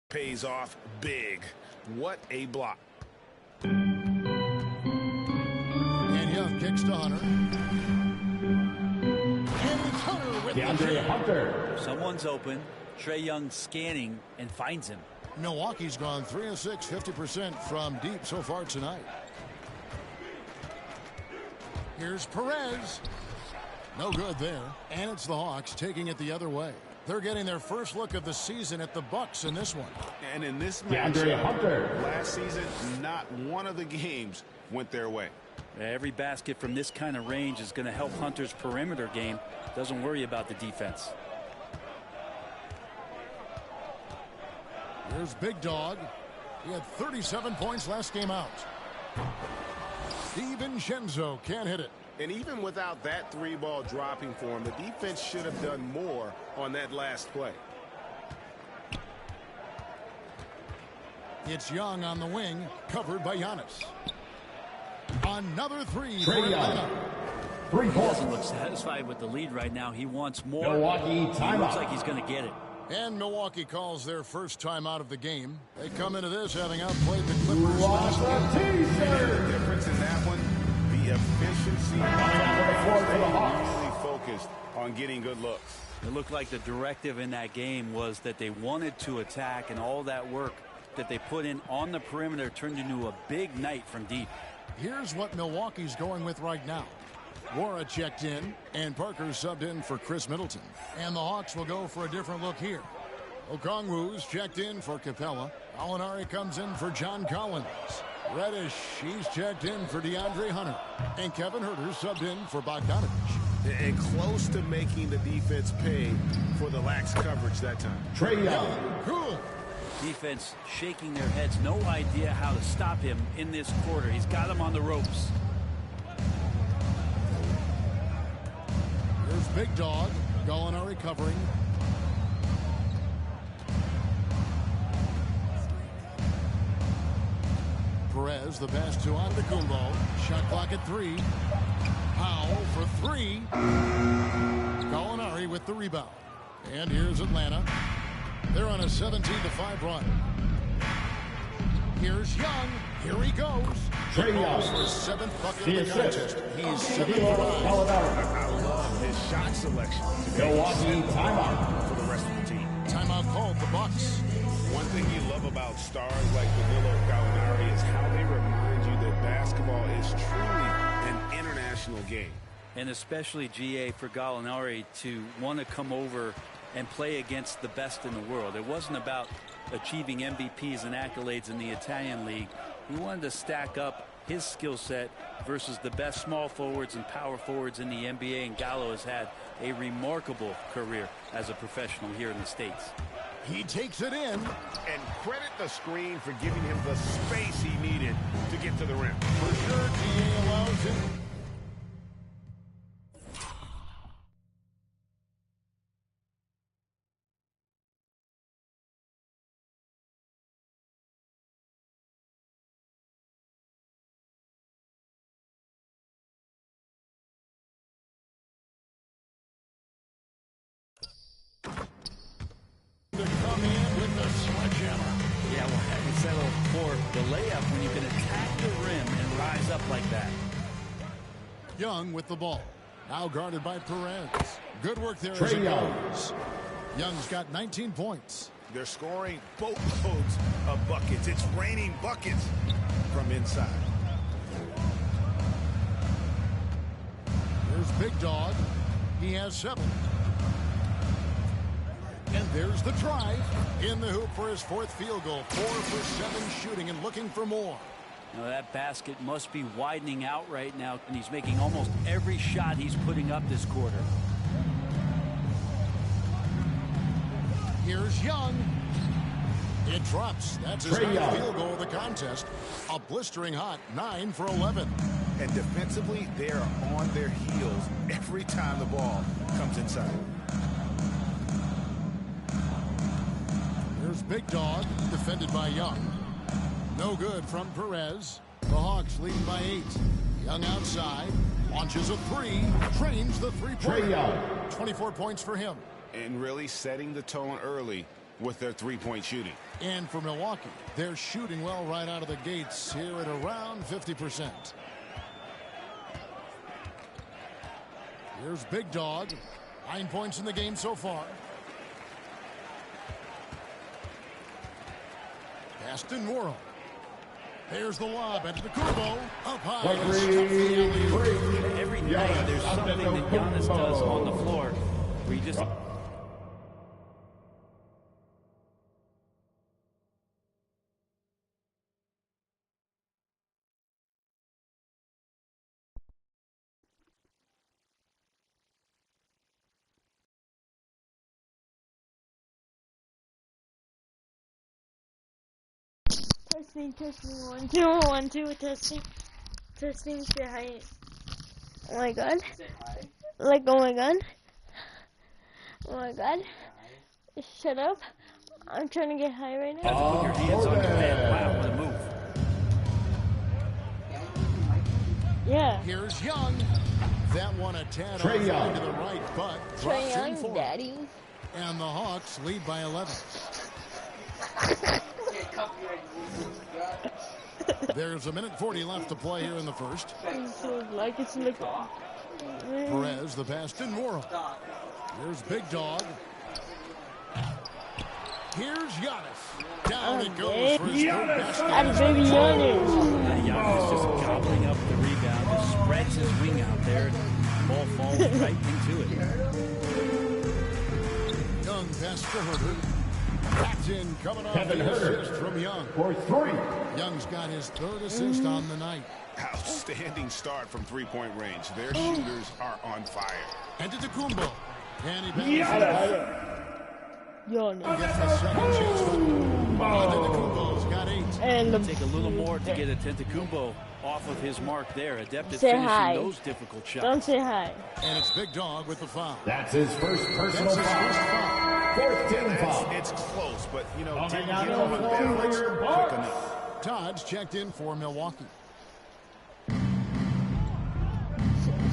Pays off big. What a block. And Young kicks to Hunter. And it's Hunter with DeAndre Hunter. Someone's open. Trae Young scanning and finds him. Milwaukee's gone 3 of 6, 50% from deep so far tonight. Here's Perez. No good there. And it's the Hawks taking it the other way. They're getting their first look of the season at the Bucks in this one. And in this DeAndre Hunter. last season, not one of the games went their way. Every basket from this kind of range is going to help Hunter's perimeter game. Doesn't worry about the defense. Here's Big Dog. He had 37 points last game out. DiVincenzo can't hit it. And even without that three-ball dropping for him, the defense should have done more on that last play. It's Young on the wing, covered by Giannis. Another three. Trae Young. 3 He doesn't points. look satisfied with the lead right now. He wants more. Milwaukee He looks timeout. like he's going to get it. And Milwaukee calls their first time out of the game. They come into this having outplayed the Clippers Lost last the game. T-shirt. The difference in that one, the efficiency. For the Hawks. Really focused on getting good looks. It looked like the directive in that game was that they wanted to attack, and all that work that they put in on the perimeter turned into a big night from deep. Here's what Milwaukee's going with right now. Wara checked in, and Parker subbed in for Chris Middleton. And the Hawks will go for a different look here. Okongwu's checked in for Capella. Alinari comes in for John Collins. Reddish, he's checked in for DeAndre Hunter. And Kevin Huerter subbed in for Bogdanovich. And close to making the defense pay for the lax coverage that time. Trae Young. Good. Defense shaking their heads. No idea how to stop him in this quarter. He's got him on the ropes. Here's Big Dog. Gallinari covering. Perez, the pass to Antetokounmpo. Shot clock at 3. Powell for 3. Gallinari with the rebound. And here's Atlanta. They're on a 17-5 run. Here's Young. Here he goes. Trae Young. For his 7th bucket The of the assist. contest. He's 7 Danilo for 9. Gallinari. I love his shot selection. Milwaukee timeout. For the rest of the team. Timeout called the Bucks. One thing you love about stars like Danilo Gallinari is how they remind you that basketball is truly an international game. And especially, GA, for Gallinari to want to come over and play against the best in the world. It wasn't about achieving MVPs and accolades in the Italian league. He wanted to stack up his skill set versus the best small forwards and power forwards in the NBA, and Gallo has had a remarkable career as a professional here in the States. He takes it in. And credit the screen for giving him the space he needed to get to the rim. For sure, TA allows him. To come in with the sledgehammer. Yeah, well, having settled for the layup when you can attack the rim and rise up like that. Young with the ball. Now guarded by Perez. Good work there. Trae as it Young. goes. Young's got 19 points. They're scoring boatloads of buckets. It's raining buckets from inside. There's Big Dog. He has 7. And there's the drive. In the hoop for his 4th field goal. 4 for 7 shooting and looking for more. Now that basket must be widening out right now, and he's making almost every shot he's putting up this quarter. Here's Young. It drops. That's his Trae 9th Young. field goal of the contest. A blistering hot 9 for 11. And defensively, they are on their heels every time the ball comes inside. Here's Big Dog, defended by Young. No good from Perez. The Hawks lead by 8. Young outside, launches a 3, trains the Trae three-pointer. Young. 24 points for him. And really setting the tone early with their three-point shooting. And for Milwaukee, they're shooting well right out of the gates here at around 50%. Here's Big Dog. 9 points in the game so far. Aston Worrell. There's the lob into the Kumbo. Up high. Every night there's something that Giannis does on the floor where he just... Testing, 1, 2, 1, 2, testing, say hi. Oh my god. Say hi. Like, oh my god. Oh my god. Shut up. I'm trying to get high right now. Put your hands on your head. Wow, what a move. Yeah. Here's Young. That one a tad Trae Young to the right, but Trae drops in Young, for it. daddy. And the Hawks lead by 11. There's 1:40 left to play here in the first. Like it's looking. Perez, the pass to Worrell. Here's Big Dog. Here's Giannis. Down it goes for his third basket. And baby Giannis. Giannis just gobbling up the rebound, just spreads his wing out there, and ball falls right into it. Young pass to Herter. Backed in, coming off Kevin the Herter assist from Young. for 3. Young's got his third assist on the night. Outstanding start from three-point range. Their shooters are on fire. And to Kumbo. And he passes. Giannis. Gets the second chance. Antetokounmpo's got 8. And the Take a little more to get Antetokounmpo off of his mark there. Adept at Say finishing hi. those difficult shots. Don't say hi. And it's Big Dog with the foul. That's his first personal That's his first foul. foul. Fourth team foul. It's close, but, you know, Coming didn't out get of on the the bounce floor, quick enough. Todd's checked in for Milwaukee.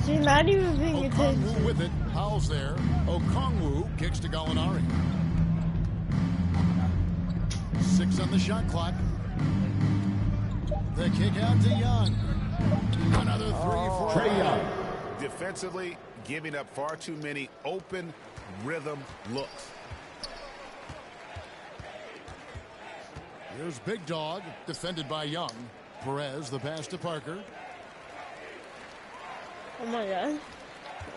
She's not even paying attention. Okongwu with it. Howell's there. Okongwu kicks to Gallinari. 6 on the shot clock. The kick out to Young. Another 3 for Trae Young. Defensively, giving up far too many open rhythm looks. Here's Big Dog, defended by Young. Perez, the pass to Parker. Oh my god.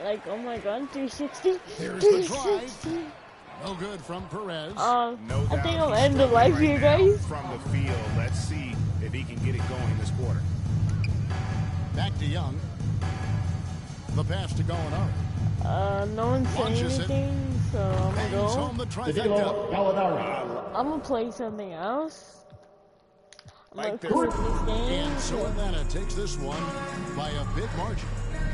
Like, oh my god, 360. Here's the drive. 360. No good from Perez. No I doubt think I'll he's end the live struggling here, right now guys. from the field. Let's see if he can get it going this quarter. Back to Young. The pass to Gallinari. No one's saying Launches it. anything, so I'm Bangs gonna home go. the Danilo trifecta. Gallinari. I'm gonna play something else. I'm Like gonna quit this game. And so Atlanta takes this one by a big margin.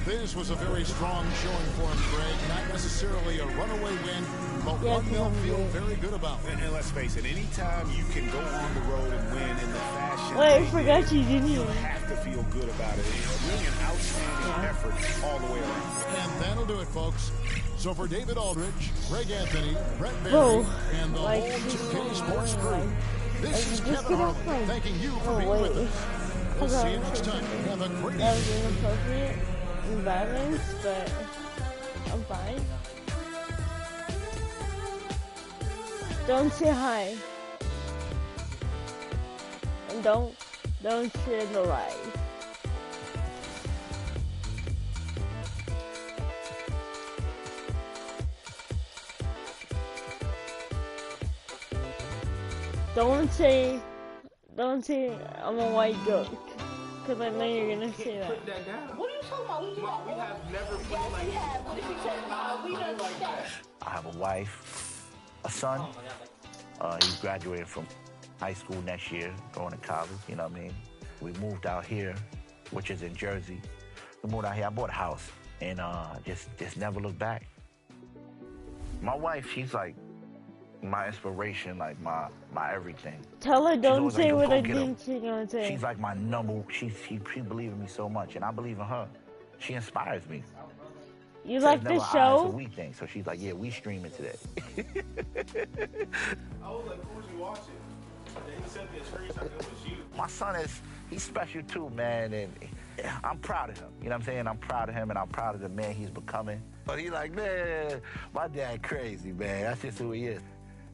This was a very strong showing for him, Greg. Not necessarily a runaway win, but Yeah, one they'll come on, feel Greg. very good about. And let's face it, anytime you can go on the road and win in the fashion Wait, I they forgot did, you didn't you even. have to feel good about it. It's really an outstanding effort all the way around. And that'll do it, folks. So for David Aldridge, Greg Anthony, Brett Barry, Whoa. and the Like, whole 2K oh Sports my. crew, this Like, is just Kevin get off Harlan my- thanking you for Oh, being wait. with us. We'll Hold see you on. next time. Have a great That was evening. inappropriate environments, but I'm fine. Don't say hi. And don't share the live. Don't say I'm a white goat. Cause I know you're gonna say that. What are you talking about? We have never put it like that. I have a wife, a son. He's graduating from high school next year, going to college, you know what I mean? We moved out here, which is in Jersey. We moved out here, I bought a house, and just never looked back. My wife, she's like my inspiration, like my everything. Tell her don't always like, say "Yo, what go I get 'em." think she's gonna say. She's like my she believes in me so much, and I believe in her. She inspires me. You Says like the never I, it's a show? we thing. So she's like, yeah, we streaming today. I was like, who was you watching? He sent me a screenshot. It was you. My son he's special too, man, and I'm proud of him. You know what I'm saying? I'm proud of him, and I'm proud of the man he's becoming. But he's like, man, my dad crazy, man. That's just who he is.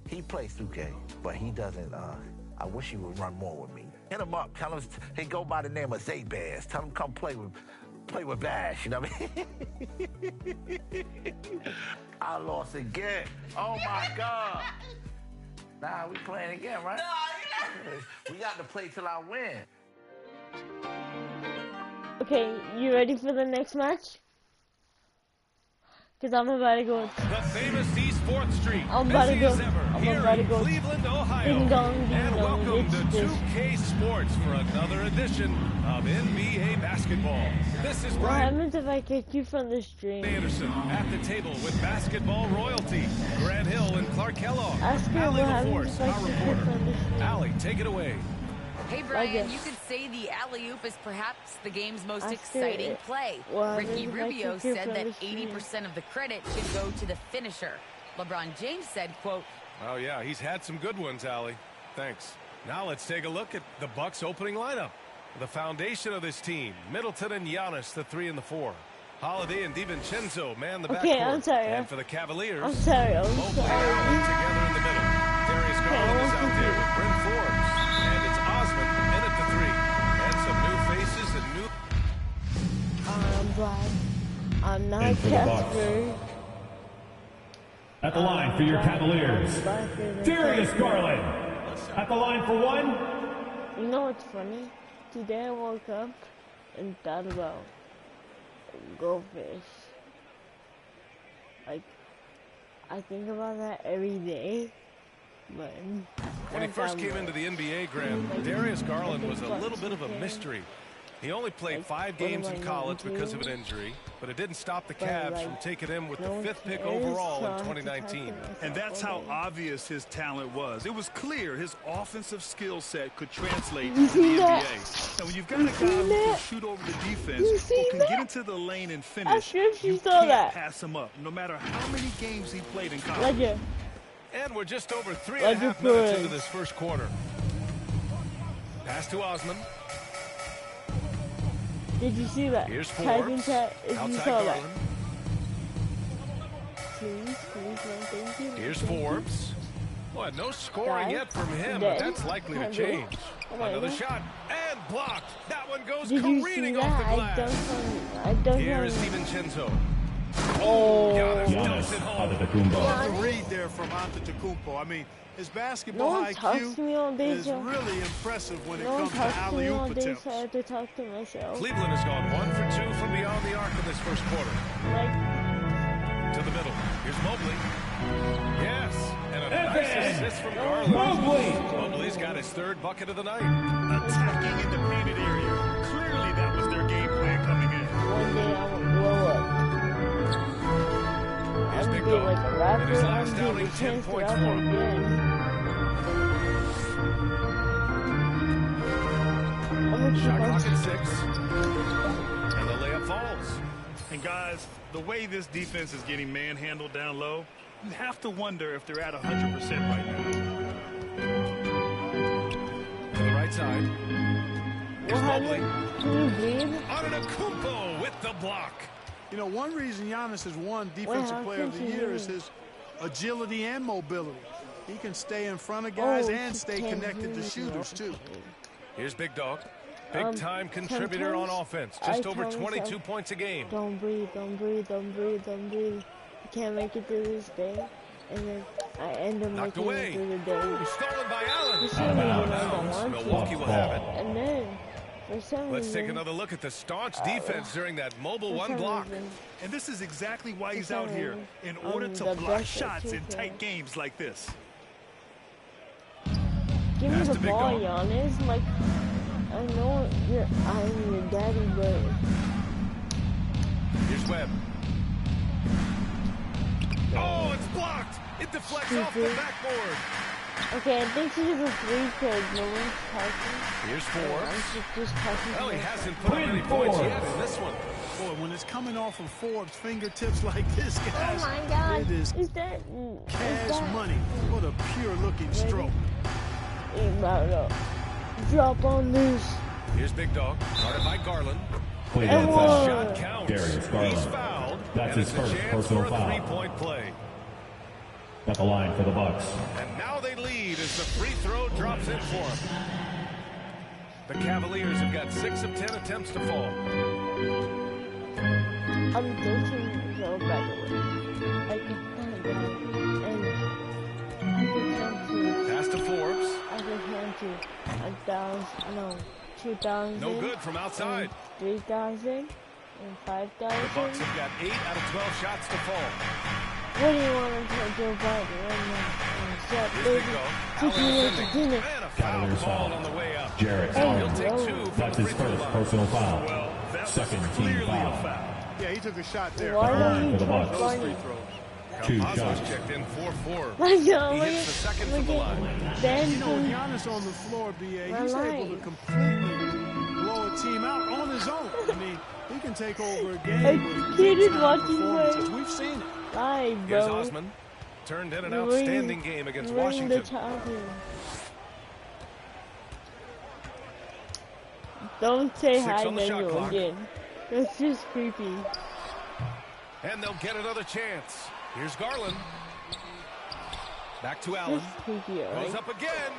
He plays 2K, but he doesn't. I wish he would run more with me. Hit him up. Tell him he go by the name of Zaybaz. Tell him come play with Bash. You know what I mean? I lost again. Oh my God. Nah, we playing again, right? We got to play till I win. Okay, you ready for the next match? Because I'm about to go. The famous East 4th Street. I'm about to busy go. as ever I'm here about to in go. Cleveland, Ohio. Ding dong, ding And dong. welcome to It's this. 2K Sports for another edition of NBA basketball. This is What Brian happens if I kick you from the stream? Anderson at the table with basketball royalty. Grant Hill and Clark Kellogg. Ask her Allie what happens LaForce, if I our kick you reporter. from the stream. Allie, take it away. Hey Brian, guess. you could say the alley-oop is perhaps the game's most Ask her exciting play. what Ricky happens if I Rubio kick you said from that the stream. 80% of the credit should go to the finisher. LeBron James said, quote, Oh yeah, he's had some good ones, Allie. Thanks. Now let's take a look at the Bucks opening lineup. The foundation of this team, Middleton and Giannis, the 3 and the 4. Holiday and DiVincenzo man the backcourt. Okay, I'm sorry. And for the Cavaliers, I'm sorry. Mobley and Allen together in the middle. Darius Garland is out there with Bryn Forbes. And it's Osman in at the 3. And some new faces and new... I'm black. I'm not And for the Bucks. Casper. At the line for your Cavaliers, Darius Garland. At the line for 1. You know what's funny? Today I woke up and thought about goldfish. Like, I think about that every day, but When he first came into the NBA, Graham, Darius Garland was a little bit of a mystery. He only played 5 games in college because of an injury, but it didn't stop the Cavs from taking him with the 5th pick overall in 2019. And that's how obvious his talent was. It was clear his offensive skill set could translate to the NBA. And when you've got a guy who can shoot over the defense, who can get into the lane and finish, you can't pass him up, no matter how many games he played in college. Ledger. And we're just over 3.5 minutes into this first quarter. Pass to Osman. Did you see that? Here's Type in Forbes. chat if you Outside saw that. Garland. Please, no, thank you. Here's thank you. Forbes. Well, no scoring Guys, yet from him, dead. but that's likely to Hello. change. Oh my Another God. shot and blocked. That one goes Did you see careening that? off the I glass. don't Here's know. DiVincenzo. Oh. Giannis Giannis dumps it home. Antetokounmpo. The read there from Antetokounmpo. I mean, his No basketball one talks to me all day, is so really impressive when it no one comes to talks to me all alley-oop day, attempts. so I have to talk to myself. Cleveland has gone 1 for 2 from beyond the arc in this first quarter. Like, To the middle. Here's Mobley. Yes. And a Evan nice assist from Garland. Mobley. Mobley's got his 3rd bucket of the night. Attacking in the painted area. Clearly that was their game plan coming in. one day I will blow up. Here's I'm Big gonna be Dog. like a And rapper. his I'm last gonna outing, be 10 chance to points rap for him. again. I'm gonna keep Shot on clock at 6. And the layup falls. And guys, the way this defense is getting manhandled down low, you have to wonder if they're at 100% right now. To the right side. Here's What Mobley. happened? Can you breathe? Antetokounmpo with the block. You know, one reason Giannis has won Defensive Player of the Year is his agility and mobility. He can stay in front of guys and stay connected to shooters, too. Here's Big Dog. Big time contributor on offense. Just over 22 points a game. Don't breathe, don't breathe, don't breathe, don't breathe. I can't make it through this day. And then I end up Knocked making away. it through the day. Stolen by Allen. You shouldn't even know the one Milwaukee will have it. And then, for some Let's reason, take another look at the staunch defense during that mobile for one some block. reason, And this is exactly why he's For some out here, reason, in order I'm to the block best at shots in 2K. tight games like this. give me Pass the to Big ball, Dog. Giannis. Like, I know I'm your daddy, but Here's Webb. Oh, it's blocked. It deflects off the backboard. okay, I think this is a 3 because no one's talking. Here's I'm Forbes. just talking to Well, he myself. hasn't put up any points yet in this one. Boy, when it's coming off of Forbes' fingertips like this, guys, Oh my God! it is cash money. What a pure-looking stroke. Drop on this. Here's Big Dog, guarded by Garland. Played And on the foul. shot counts. Darius Garland. He's fouled. That's and his it's a first chance personal for a foul. three-point play. At the line for the Bucks. And now they lead as the free throw drops in for them. The Cavaliers have got 6 of 10 attempts to fall. I'm 13 years old, by the way. I can count down, and I can count to. Pass to Forbes. I can count to 2,000. No good from outside. 3,000 and 5,000. The Bucks have got 8 out of 12 shots to fall. What do you want to tell Joe Biden right now? Here's Big Dog. Allen defending. And a foul Cavaliers called foul. on the way up. Jarrett He'll Allen. take 2 from That's the his free throw first line. personal foul. Well, that Second was team clearly foul. a foul. Yeah, he took a shot there. Why At the line for the don't Bucks. Those free throws. 2 Campazzo's shots. checked in 4-4. My God, He look hits the second from the line. Ben You know, with from Giannis on the floor, BA, My he's able line. to completely blow a team out on his own. I mean, he can take over a game I with can't big-time watch him performances. play. We've seen it. live, Here's bro. Osman. Turned in an Ring- outstanding game against ring Washington. the champion. Don't say 6 hi on the shot Daniel clock. again. That's just creepy. And they'll get another chance. Here's Garland. Back to Allen. That's creepy, Goes alright? up again.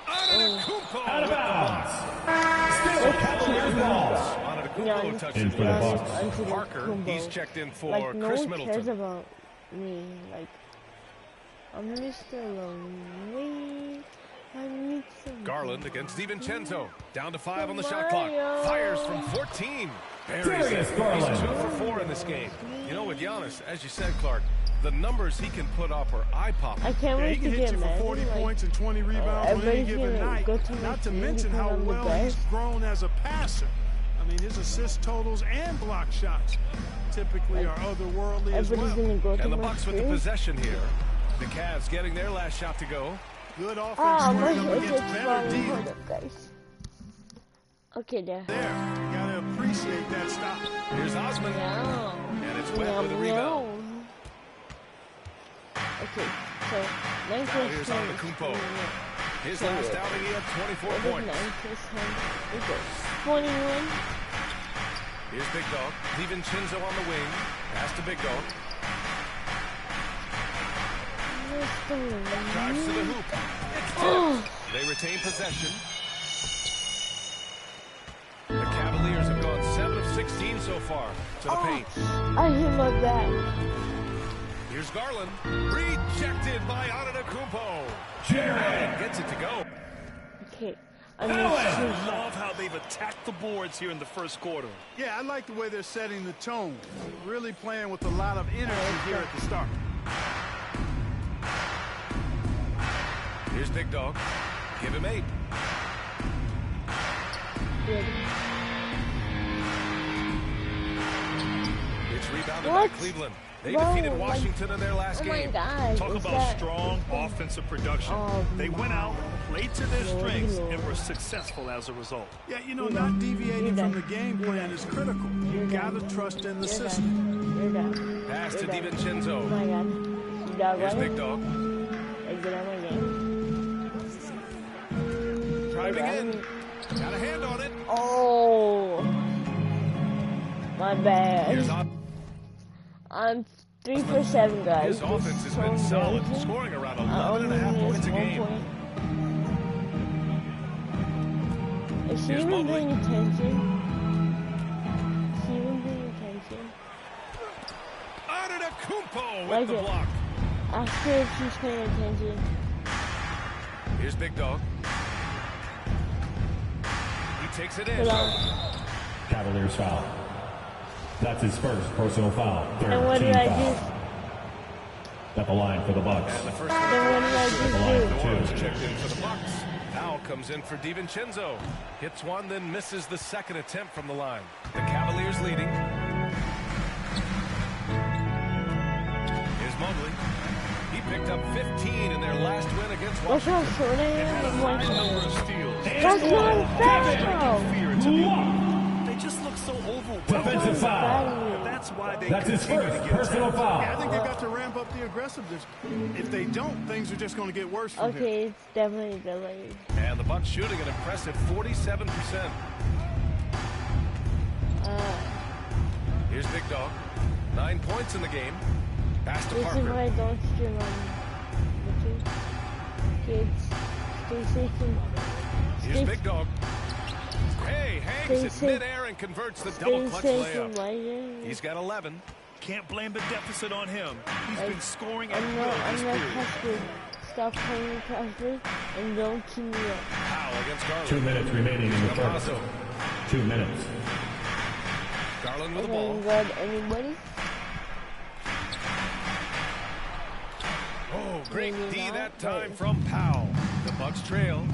Antetokounmpo Out of with the bounds. block. Still Cavaliers ball. Antetokounmpo touched In it for the last. Bucks. Parker, he's checked in for Like, no Chris one cares Middleton. about me. Like, I'm Mr. Lonely. I need some. Garland against DiVincenzo. Down to 5 on the shot Mario. clock. Fires from 14. Buries Darius it. Garland. He's 2 for 4 in this game. You know, with Giannis, as you said, Clark, the numbers he can put up are eye-popping. I can't Yeah, he wait can to hit get you for mad. 40 Like, points and 20 rebounds on any everybody's given gonna night. go to my Not to team mention because how I'm the well he's best. grown as a passer. I mean, his assist totals and block shots typically are otherworldly as everybody's well. gonna go to And the my Bucks with the team. possession here. The Cavs getting their last shot to go. Good offense Ah, my scoring up head against is better falling. D. Hold up, guys. Okay, there. There, you gotta appreciate that stop. Here's Osman. No. And it's Webb with a rebound. Okay, so 9 Now plus here's 10 is Antetokounmpo. 21. His So last what? outing, he had 24 What is points. 9 plus 10 equals 21. Here's Big Dog. DiVincenzo on the wing. Pass to Big Dog. Drives to the hoop. It's tipped. They retain possession. The Cavaliers have gone 7 of 16 so far to the paint. I hit my back. Here's Garland. Rejected by Antetokounmpo. Jarrett gets it to go. Okay, I love how they've attacked the boards here in the first quarter. Yeah, I like the way they're setting the tone. Really playing with a lot of energy here at the start. Here's Big Dog. Give him 8. It's rebounded by Cleveland. They defeated Washington in their last game. Talk about strong offensive production. They went out, played to their strengths, and were successful as a result. Yeah, you know, not deviating from the game plan is critical. You gotta trust in the system. Pass to DiVincenzo. Oh my god. Here's Big Dog. Exit out my game. Driving in. Got a hand on it. Oh. My bad. Here's I'm 3 for 7, guys. His offense has been solid, scoring around 11.5 points a game. Is she even paying attention? Is she even paying attention? Antetokounmpo Like with the it. block. Ask her if she's paying attention. Here's Big Dog. He takes it in. Cavaliers foul. That's his first personal foul. And what 13 did I foul. do? At the line for the Bucks. And the first Then what did I At the line just for do? is checked in for the Bucks. Foul comes in for DiVincenzo. Hits one, then misses the second attempt from the line. The Cavaliers leading. Here's Mobley. He picked up 15 in their last win against Look how Washington. short I am. I'm High number like, of steals. that's not fair. Fear to the opponent. They just look so overwhelming offensive foul. That's why they That's his continue first to get personal tapped. foul. Yeah, I think they've got to ramp up the aggressiveness. If they don't, things are just going to get worse from here. Okay, it's definitely delayed. And the Bucks shooting an impressive 47%. Here's Big Dog. 9 points in the game. Pass to This is Parker. why I don't stream on YouTube. Kids, stay safe Here's Big Dog. Hey, hangs it stay midair and converts the double clutch layup. and He's got 11. Can't blame the deficit on him. He's been scoring at I'm will not this period. tested. Stop playing practice and don't keep me up. Foul against Garland. 2 minutes remaining in the first. Campazzo. 2 minutes. Garland with the I ball. haven't got anybody. Oh, great Maybe D not, that but- time from Powell. The Bucks trail.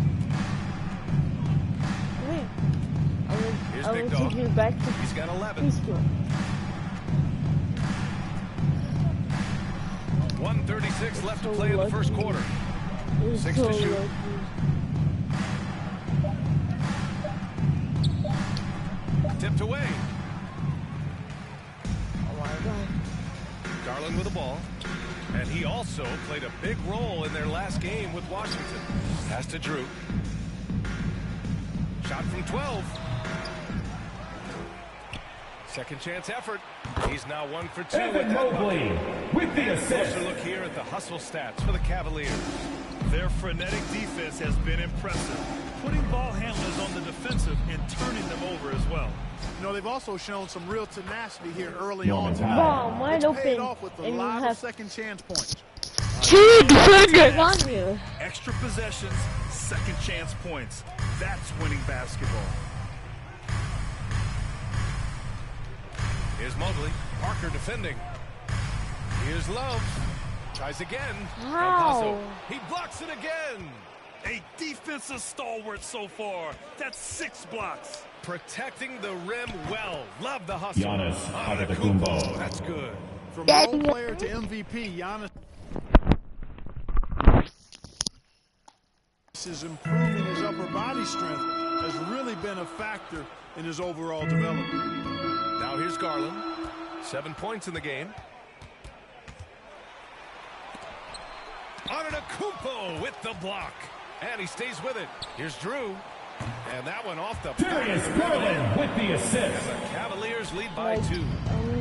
Wait. Here's I Big will Dog. take you back to He's got 11. preschool. 1:36 left to play in the first quarter. You're 6 so to shoot. lucky. Tipped away. Oh my god. Garland with the ball. And he also played a big role in their last game with Washington. Pass to Drew. Shot from 12. Second chance effort. He's now 1 for 2 with Evan that Mobley bucket. with the And a assist. closer look here at the hustle stats for the Cavaliers. Their frenetic defense has been impressive, putting ball handlers on the defensive and turning them over as well. You know, they've also shown some real tenacity here early No on time. tonight. Bomb wide It's paid open. off with a And you lot of have second chance points. 2 defenders on you. Extra possessions, second chance points. That's winning basketball. Here's Mobley. Parker defending. Here's Love. Tries again. How? Campazzo. He blocks it again. A defensive stalwart so far. That's 6 blocks. Protecting the rim well. Love the hustle. Giannis Antetokounmpo. Antetokounmpo. That's good. From role player to MVP, Giannis is improving his upper body strength has really been a factor in his overall development. Now here's Garland. 7 points in the game. Antetokounmpo with the block. And he stays with it. Here's Drew. And that one off the Darius Garland with the assist. The Cavaliers lead by Like, 2.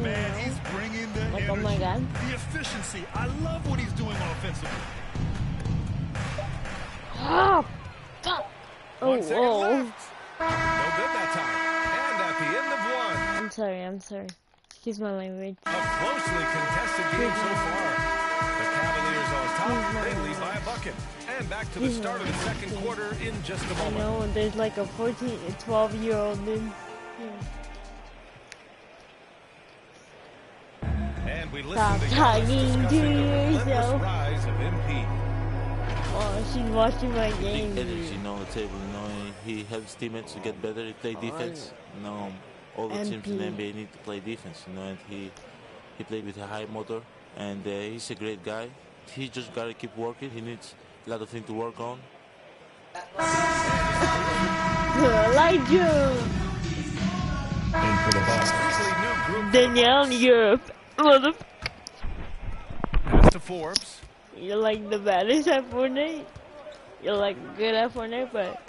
Man, he's bringing the Like, energy, oh my God. the efficiency. I love what he's doing offensively. Ah, fuck. Oh, 1 second whoa. left. No good that time. And at the end of 1, I'm sorry. Excuse my language. a closely contested game so far. The Cavaliers on top. They lead by a bucket. And back to the start of the second quarter in just a I moment. know, there's like a 12-year-old dude. And we listen Stop to Giannis talking to discussing the relentless yourself. rise of MP. Oh, she's watching my Big game. energy, on the table. He helps teammates to get better. He play defense. All the teams in the MP. NBA need to play defense. And he played with a high motor, and he's a great guy. He just got to keep working. He needs a lot of things to work on. Elijah! In for the Bucks. Danielle, you're a Pass to Forbes. You're like the baddest at Fortnite. You're like good at Fortnite, but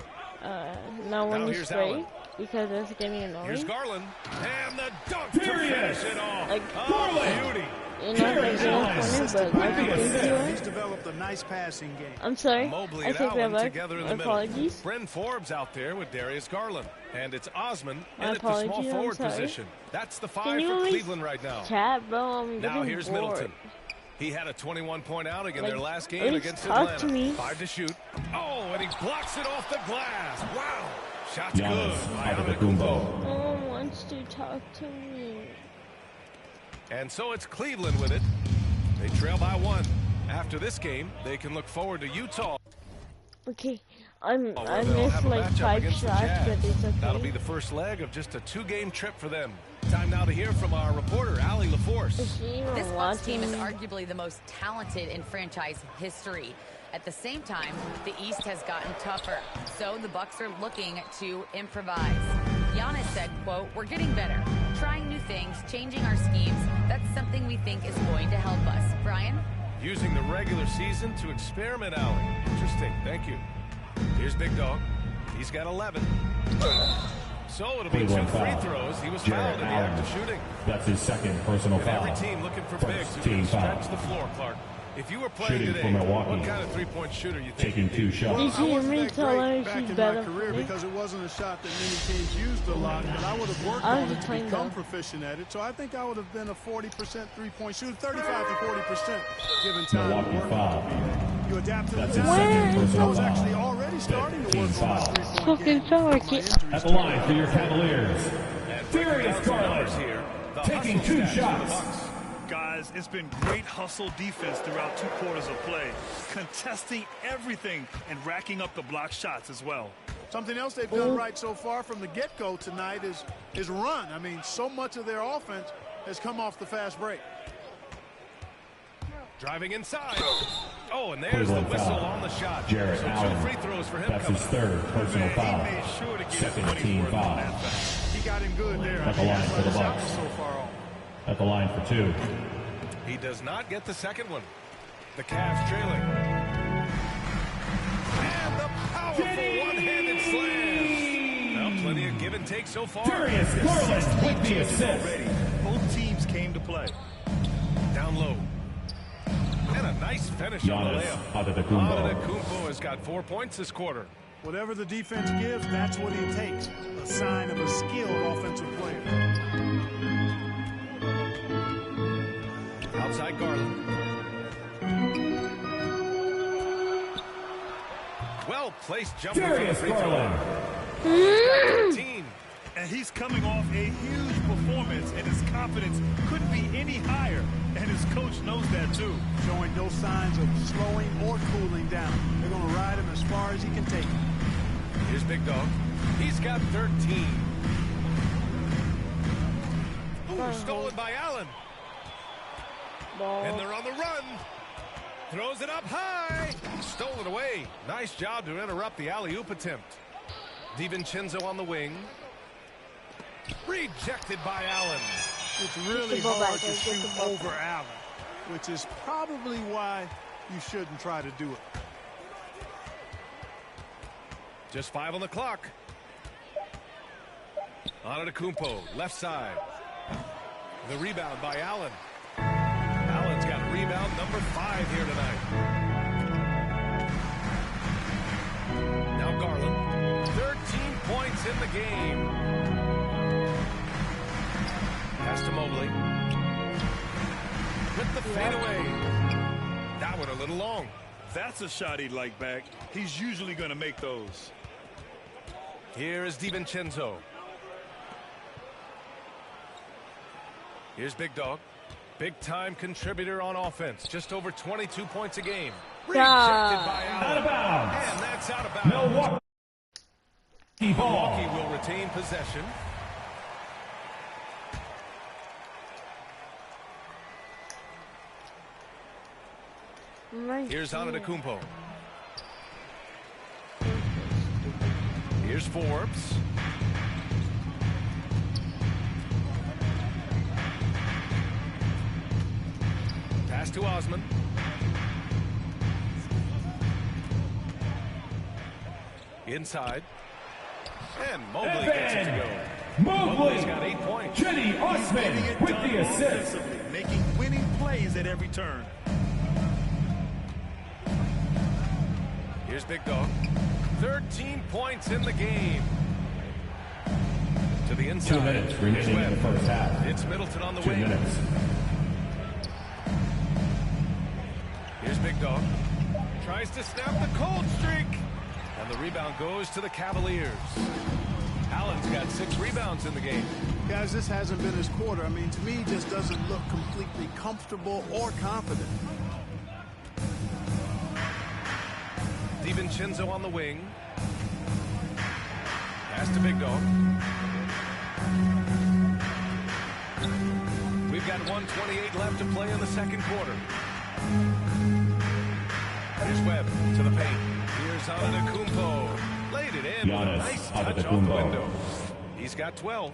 not when Now you here's spray Allen. because that's getting Here's annoying. Garland. And the dunk to finish it off. Like, oh, beauty. You know, like good at Fortnite, but like you think you are. He's developed a nice passing game. I'm sorry. Mobley I and take that Allen back. together in My the middle. apologies. Bryn Forbes out there with Darius Garland. And it's Osman My in at the small apologies, I'm forward sorry. position. That's the 5 Can you for at least Cleveland right now. Chat, bro. I'm Now getting here's bored. Middleton. He had a 21-point outing in Like, their last at game least against talk Atlanta. to me. 5 to shoot. Oh, and he blocks it off the glass. Wow. Shot's Giannis good. by Antetokounmpo. No one wants to talk to me. And so it's Cleveland with it. They trail by 1. After this game, they can look forward to Utah. Okay, where I they'll missed have a like matchup 5 against the shots, Jazz. but it's okay. That'll be the first leg of just a 2-game trip for them. Time now to hear from our reporter, Allie LaForce. Is she even This Bucks team is watching? arguably the most talented in franchise history. At the same time, the East has gotten tougher, so the Bucks are looking to improvise. Giannis said, quote, "We're getting better, trying new things, changing our schemes. That's something we think is going to help us." Brian? Using the regular season to experiment, Allie. Interesting. Thank you. Here's Big Dog. He's got 11. So it'll be 2 free throws. He was fouled in the act of shooting. That's his second personal foul. Every team looking for bigs who team can foul. stretch the floor, Clark. If you were playing Shooting today, for Milwaukee. what kind of three-point shooter you think? Taking 2 shots. Well, I wasn't me that tell her great back she's in better my career than me. because it wasn't a shot that many teams used a lot, but I would have worked I was on it just to playing become though. proficient at it. So I think I would have been a 40% three-point shooter, 35 to 40% given time to Milwaukee work foul. on it. You adapt to the That's his time. second I personal was foul. actually already starting to Team work on my foul. three-point Fucking game. sorry, My kid. injuries At the line for your Cavaliers, Darius Garland. Here, the Taking hustle 2 stats for the shots. Bucks. Guys, it's been great hustle defense throughout 2 quarters of play, contesting everything and racking up the block shots as well. Something else they've done right so far from the get-go tonight is run. I mean, so much of their offense has come off the fast break. Driving inside. Oh, and there's the Cleveland whistle foul. on the shot. Jarrett so Allen. 2 free throws for him That's coming his up. third personal He foul. made sure to get his Second money's team worth on foul. that foul. He got him good there. At the line for the Bucks. So far off. At the line for 2. He does not get the second one. The Cavs trailing. And the powerful one-handed slam. Well, plenty of give and take so far. Darius Garland with the assist. Already, both teams came to play. Down low. And a nice finish on the Giannis layup. Antetokounmpo. Antetokounmpo has got 4 points this quarter. Whatever the defense gives, that's what he takes. A sign of a skilled offensive player. Outside Garland. Well placed jumper for the Darius free throw. Garland. 13. And he's coming off a huge performance, and his confidence couldn't be any higher. And his coach knows that, too. Showing no signs of slowing or cooling down. They're going to ride him as far as he can take him. Here's Big Dog. He's got 13. Ooh, stolen by Allen. And they're on the run. Throws it up high. Stolen away. Nice job to interrupt the alley-oop attempt. DiVincenzo on the wing. Rejected by Allen. It's really hard to shoot over Allen, which is probably why you shouldn't try to do it. Just 5 on the clock. Antetokounmpo, left side. The rebound by Allen. Allen's got rebound number 5 here tonight. Now Garland. 13 points in the game. Pass to Mobley. With the fadeaway. That one a little long. That's a shot he'd like back. He's usually going to make those. Here is DiVincenzo. Here's Big Dog. Big-time contributor on offense. Just over 22 points a game. Rejected by Allen. Out of bounds. And that's out of bounds. Milwaukee ball. Milwaukee will retain possession. Here's Antetokounmpo. Here's Forbes. Pass to Osman. Inside. And Mobley gets it to go. Mobley's got 8 points. Cedi Osman with the assist. Making winning plays at every turn. Here's Big Dog. 13 points in the game. To the inside. 2 minutes remaining in the first half. It's Middleton on the 2 wing. minutes. Here's Big Dog. Tries to snap the cold streak. And the rebound goes to the Cavaliers. Allen's got 6 rebounds in the game. Guys, this hasn't been his quarter. I mean, to me, he just doesn't look completely comfortable or confident. DiVincenzo on the wing. Pass to Big Dog. We've got 1:28 left to play in the second quarter. Here's Webb to the paint. Here's Antetokounmpo. Laid it in with a Giannis nice touch off the Antetokounmpo. window. He He's got 12.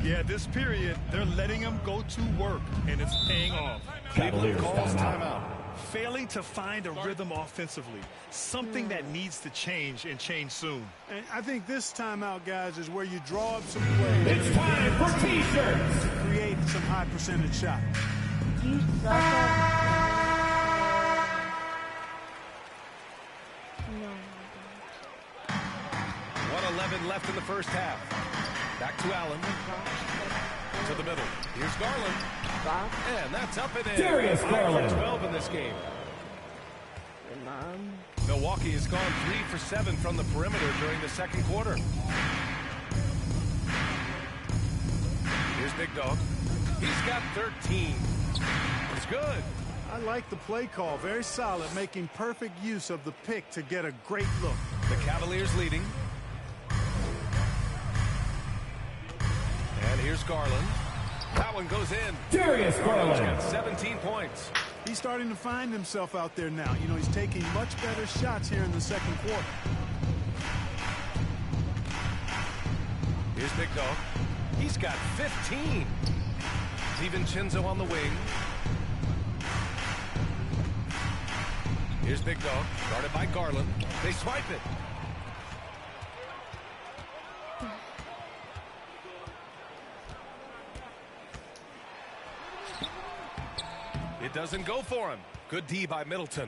Yeah, this period, they're letting him go to work, and it's paying off. Cavaliers Calls timeout. timeout. Failing to find a rhythm offensively, something that needs to change and change soon. And I think this timeout, guys, is where you draw up some plays. It's time for T-shirts. Create some high percentage shots. You suck at... 1:11 left in the first half. Back to Allen. To the middle. Here's Garland. And that's up and in. Darius Garland. 12 in this game. Milwaukee has gone 3 for 7 from the perimeter during the second quarter. Here's Big Dog. He's got 13. It's good. I like the play call. Very solid, making perfect use of the pick to get a great look. The Cavaliers leading. And here's Garland. That one goes in. Darius Garland. He's got 17 points. He's starting to find himself out there now. You know, he's taking much better shots here in the second quarter. Here's Big Dog. He's got 15. DiVincenzo on the wing. Here's Big Dog, guarded by Garland. They swipe it. It doesn't go for him. Good D by Middleton.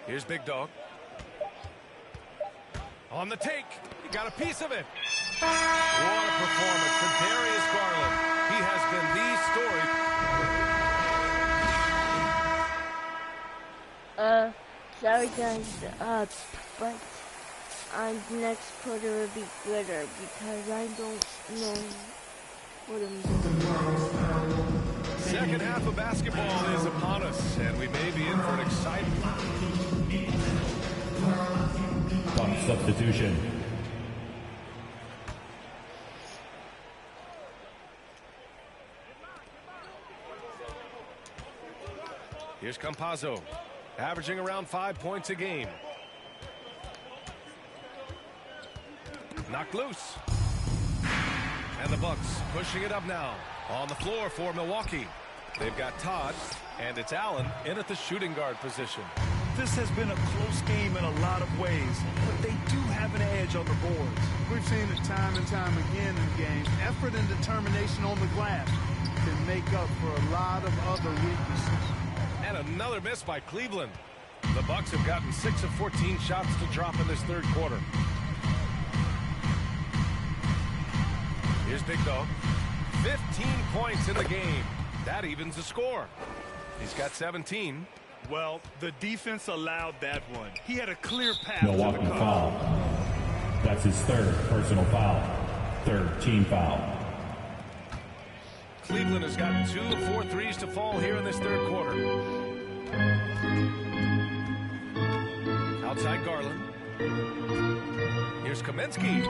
Here's Big Dog. On the take. He got a piece of it. What a performance for Darius Garland. He has been the story. Sorry guys, but next quarter will be gooder because I don't know what I'm doing. Second half of basketball is upon us, and we may be in for an exciting Substitution. Here's Campazzo, averaging around 5 points a game. Knocked loose. And the Bucks pushing it up now. On the floor for Milwaukee. They've got Todd, and it's Allen in at the shooting guard position. This has been a close game in a lot of ways, but they do have an edge on the boards. We've seen it time and time again in games. Effort and determination on the glass can make up for a lot of other weaknesses. And another miss by Cleveland. The Bucks have gotten 6 of 14 shots to drop in this third quarter. Here's Big Dog. 15 points in the game. That evens the score. He's got 17. Well, the defense allowed that one. He had a clear path Milwaukee to the foul. That's his third personal foul. Third team foul. Cleveland has gotten 2 of 4 threes to fall here in this third quarter. Outside Garland. Here's Kaminsky.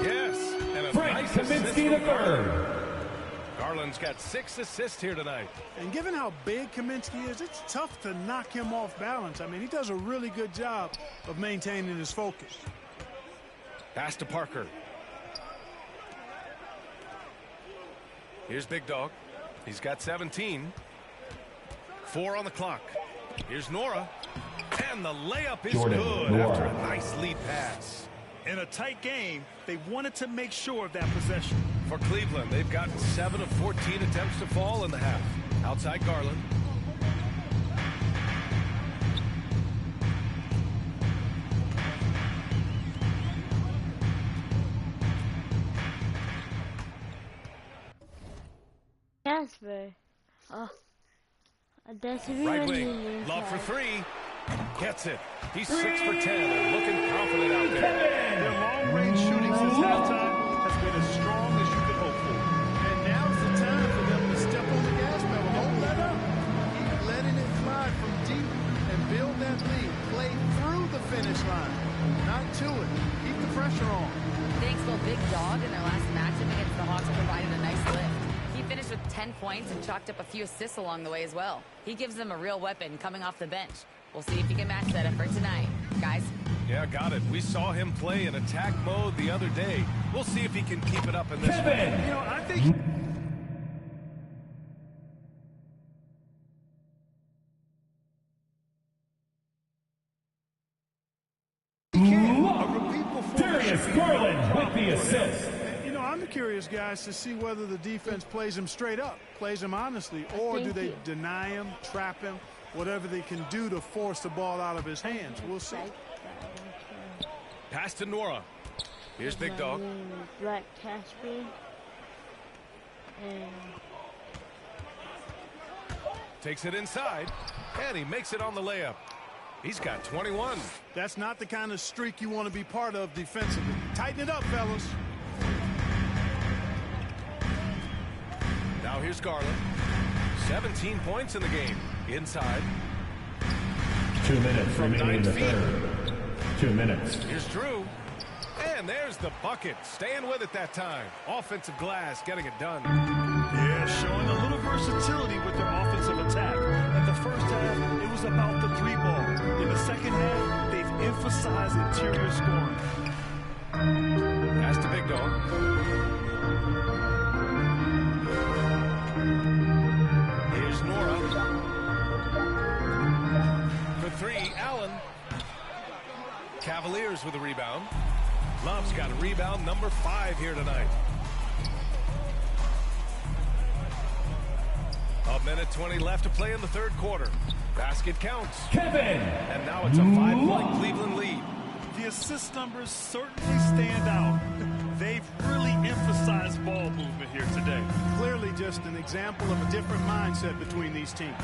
Yes. And a Frank nice Kaminsky the third. Garland's got 6 assists here tonight. And given how big Kaminsky is, it's tough to knock him off balance. I mean, he does a really good job of maintaining his focus. Pass to Parker. Here's Big Dog. He's got 17. 4 on the clock. Here's Nora. And the layup is good after a nice lead pass. In a tight game, they wanted to make sure of that possession. For Cleveland, they've gotten 7 of 14 attempts to fall in the half. Outside Garland. Casper. Oh. That's really Right wing. Love for 3. Gets it. He's 6 for 10 and looking confident out there. Their long-range shooting since halftime has been as strong as you could hope for. And now's the time for them to step on the gas pedal. Don't let up. Keep letting it fly from deep and build that lead. Play through the finish line, not to it. Keep the pressure on. Thanks to Big Dog in their last matchup against the Hawks provided a nice lift. He finished with 10 points and chalked up a few assists along the way as well. He gives them a real weapon coming off the bench. We'll see if he can match that effort tonight. Guys? Yeah, got it. We saw him play in attack mode the other day. We'll see if he can keep it up in this one. You know, I think... Darius Garland with the assist. You know, I'm curious, guys, to see whether the defense plays him straight up, plays him honestly, or do they deny him, trap him, whatever they can do to force the ball out of his hands. We'll see. Pass to Nora. Here's Big Dog. Black Caspian. Takes it inside, and he makes it on the layup. He's got 21. That's not the kind of streak you want to be part of defensively. Tighten it up, fellas. Now here's Garland. 17 points in the game. Inside. 2 minutes remaining in the third. 2 minutes. Here's Drew. And there's the bucket. Staying with it that time. Offensive glass, getting it done. Yeah, showing a little versatility with their offensive attack. In the first half, it was about the 3-ball. In the second half, they've emphasized interior scoring. Pass to Big Dog. Here's Nora. For 3, Allen. Cavaliers with a rebound. Love's got a rebound, number 5 here tonight. A minute 20 left to play in the third quarter. Basket counts. Kevin! And now it's a 5-point Cleveland lead. The assist numbers certainly stand out. They've really emphasized ball movement here today. Clearly just an example of a different mindset between these teams.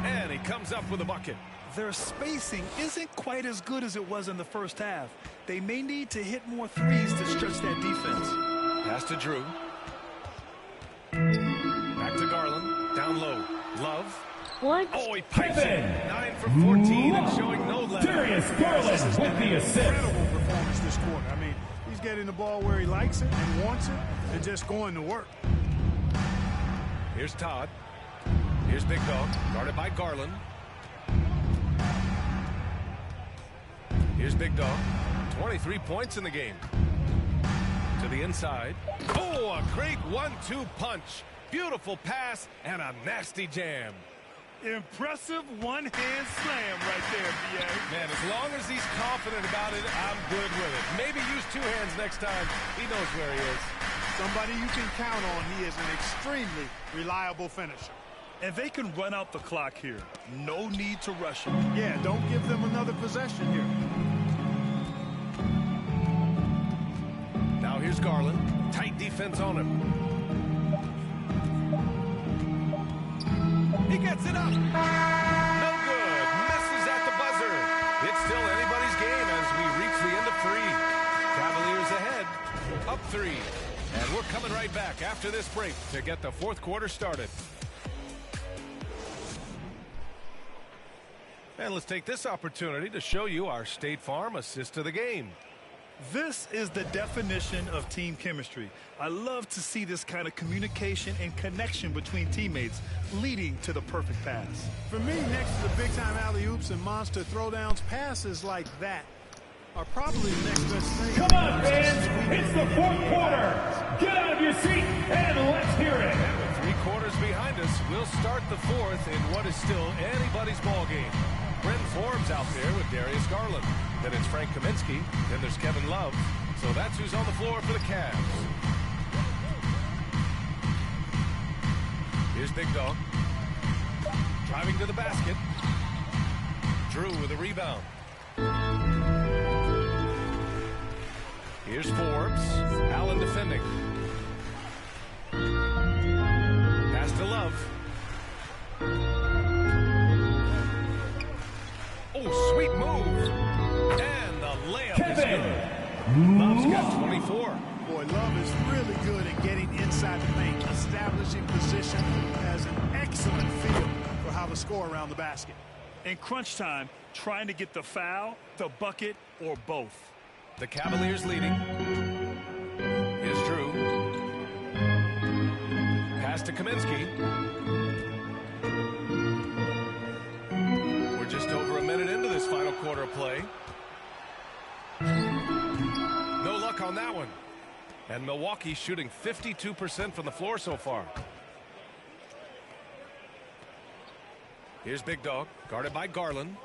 And he comes up with a bucket. Their spacing isn't quite as good as it was in the first half. They may need to hit more threes to stretch that defense. Pass to Drew. Back to Garland. Down low. Love. What? Oh, he pipes it. 9 for 14 and showing no let. Darius Garland with the assist. Incredible performance this quarter. I mean, he's getting the ball where he likes it and wants it and just going to work. Here's Todd. Here's Big Dog. Guarded by Garland. Here's Big Dog. 23 points in the game. To the inside. Oh, a great 1-2 punch. Beautiful pass and a nasty jam. Impressive one-hand slam right there, B.A. Man, as long as he's confident about it, I'm good with it. Maybe use 2 hands next time. He knows where he is. Somebody you can count on. He is an extremely reliable finisher. And they can run out the clock here. No need to rush it. Yeah, don't give them another possession here. Now here's Garland. Tight defense on him. He gets it up. No good. Misses at the buzzer. It's still anybody's game as we reach the end of 3. Cavaliers ahead. Up 3. And we're coming right back after this break to get the fourth quarter started. And let's take this opportunity to show you our State Farm assist of the game. This is the definition of team chemistry. I love to see this kind of communication and connection between teammates leading to the perfect pass. For me, next to the big-time alley-oops and monster throwdowns, passes like that are probably the next best thing. Come on, fans! It's the fourth quarter! Get out of your seat and let's hear it! And with 3 quarters behind us, we'll start the fourth in what is still anybody's ball game. Brent Forbes out there with Darius Garland. Then it's Frank Kaminsky. Then there's Kevin Love. So that's who's on the floor for the Cavs. Here's Big Dog. Driving to the basket. Drew with a rebound. Here's Forbes. Allen defending. Pass to Love. Oh, sweet move. And the layup Kevin. is good. Love's got 24. Boy, Love is really good at getting inside the paint, establishing position, has an excellent feel for how to score around the basket. In crunch time, trying to get the foul, the bucket, or both. The Cavaliers leading. Here's Drew. Pass to Kaminsky. We're just over a minute into this final quarter of play. on that one. And Milwaukee shooting 52% from the floor so far. Here's Big Dog, guarded by Garland.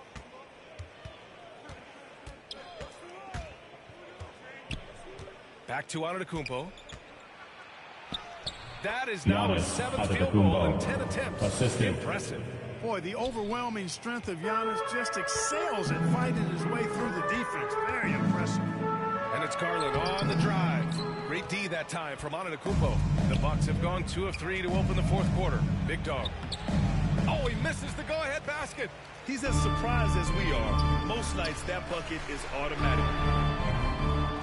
Back to Antetokounmpo. That is now his 7th field goal in 10 attempts. Impressive. Boy, the overwhelming strength of Giannis just excels at fighting his way through the defense. Very impressive. And it's Garland on the drive. Great D that time from Antetokounmpo. The Bucks have gone 2 of 3 to open the fourth quarter. Big Dog. Oh, he misses the go-ahead basket. He's as surprised as we are. Most nights, that bucket is automatic.